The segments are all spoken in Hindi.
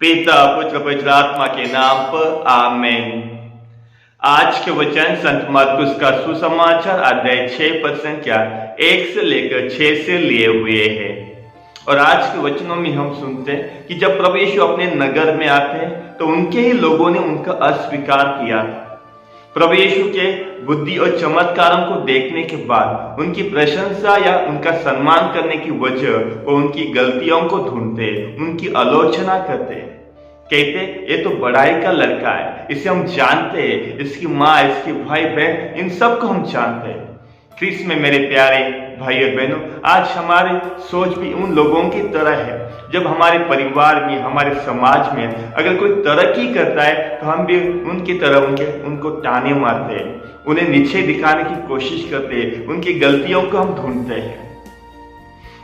पिता पुत्र पवित्र आत्मा के नाम पर आमेन। आज के वचन संत मरकुस का सुसमाचार अध्याय 6 पद संख्या 1 से लेकर 6 से लिए हुए हैं। और आज के वचनों में हम सुनते हैं कि जब प्रभु यीशु अपने नगर में आते हैं तो उनके ही लोगों ने उनका अस्वीकार किया था। प्रभु यीशु के बुद्धि और चमत्कारों को देखने के बाद उनकी प्रशंसा या उनका सम्मान करने की वजह वो उनकी गलतियों को ढूंढते, उनकी आलोचना करते, कहते ये तो बड़ाई का लड़का है, इसे हम जानते हैं, इसकी माँ, इसके भाई बहन, इन सबको हम जानते हैं। ख्रीस्त में मेरे प्यारे भाई और बहनों, आज हमारी सोच भी उन लोगों की तरह है। जब हमारे परिवार में, हमारे समाज में अगर कोई तरक्की करता है तो हम भी उनकी तरह उनको ताने मारते हैं, उन्हें नीचे दिखाने की कोशिश करते हैं, उनकी गलतियों को हम ढूंढते हैं।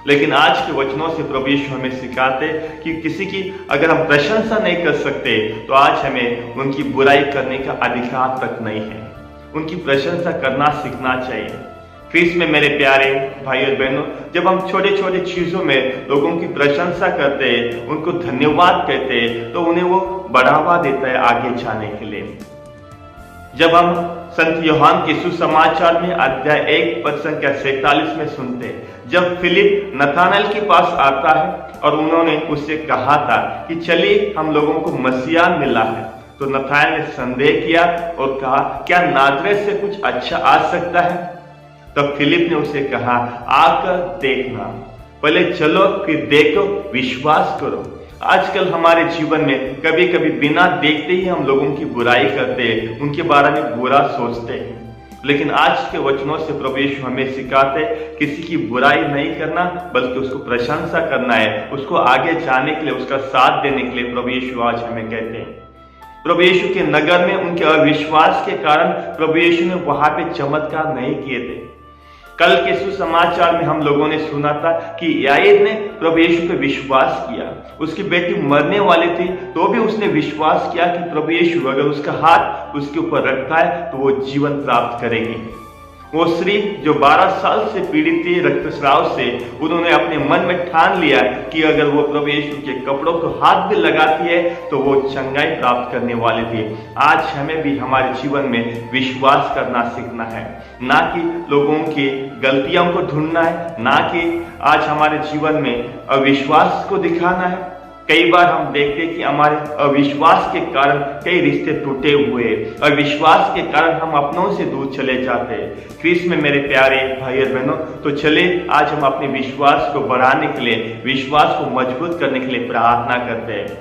लेकिन आज के वचनों से प्रभु यीशु हमें सिखाते कि किसी की अगर हम प्रशंसा नहीं कर सकते तो आज हमें उनकी बुराई करने का अधिकार तक नहीं है। उनकी प्रशंसा करना सीखना चाहिए। ख्रीस्त में मेरे प्यारे भाई और बहनों, जब हम छोटे छोटे चीजों में लोगों की प्रशंसा करते हैं, उनको धन्यवाद कहते हैं, तो उन्हें वो बढ़ावा देता है आगे जाने के लिए। जब हम संत यूहन्ना के सुसमाचार में अध्याय 1 पद संख्या 47 में सुनते हैं, जब फिलिप नथानएल के पास आता है और उन्होंने उससे कहा था कि चलिए हम लोगों को मसीहा मिला है, तो नथानएल ने संदेह किया और कहा क्या नाज़रेत से कुछ अच्छा आ सकता है? तब फिलिप ने उसे कहा आकर देखना, पहले चलो फिर देखो, विश्वास करो। आजकल हमारे जीवन में कभी कभी बिना देखते ही हम लोगों की बुराई करते हैं, उनके बारे में बुरा सोचते हैं। लेकिन आज के वचनों से प्रभु यीशु हमें सिखाते किसी की बुराई नहीं करना, बल्कि उसको प्रशंसा करना है, उसको आगे जाने के लिए, उसका साथ देने के लिए प्रभु यीशु आज हमें कहते हैं। प्रभु यीशु के नगर में उनके अविश्वास के कारण प्रभु यीशु ने वहां पे चमत्कार नहीं किए थे। कल के सुसमाचार में हम लोगों ने सुना था कि याईर ने प्रभु यीशु पे विश्वास किया। उसकी बेटी मरने वाली थी तो भी उसने विश्वास किया कि प्रभु यीशु अगर उसका हाथ उसके ऊपर रखता है तो वो जीवन प्राप्त करेगी। वो स्त्री जो 12 साल से पीड़ित थी रक्तस्राव से, उन्होंने अपने मन में ठान लिया कि अगर वो प्रभु यीशु के कपड़ों को हाथ भी लगाती है तो वो चंगाई प्राप्त करने वाली थी। आज हमें भी हमारे जीवन में विश्वास करना सीखना है, ना कि लोगों की गलतियों को ढूंढना है, ना कि आज हमारे जीवन में अविश्वास को दिखाना है। कई बार हम देखते हैं कि हमारे अविश्वास के कारण कई रिश्ते टूटे हुए, अविश्वास के कारण हम अपनों से दूर चले जाते हैं। ख्रीस्त में मेरे प्यारे भाई और बहनों, तो चले आज हम अपने विश्वास को बढ़ाने के लिए, विश्वास को मजबूत करने के लिए प्रार्थना करते हैं।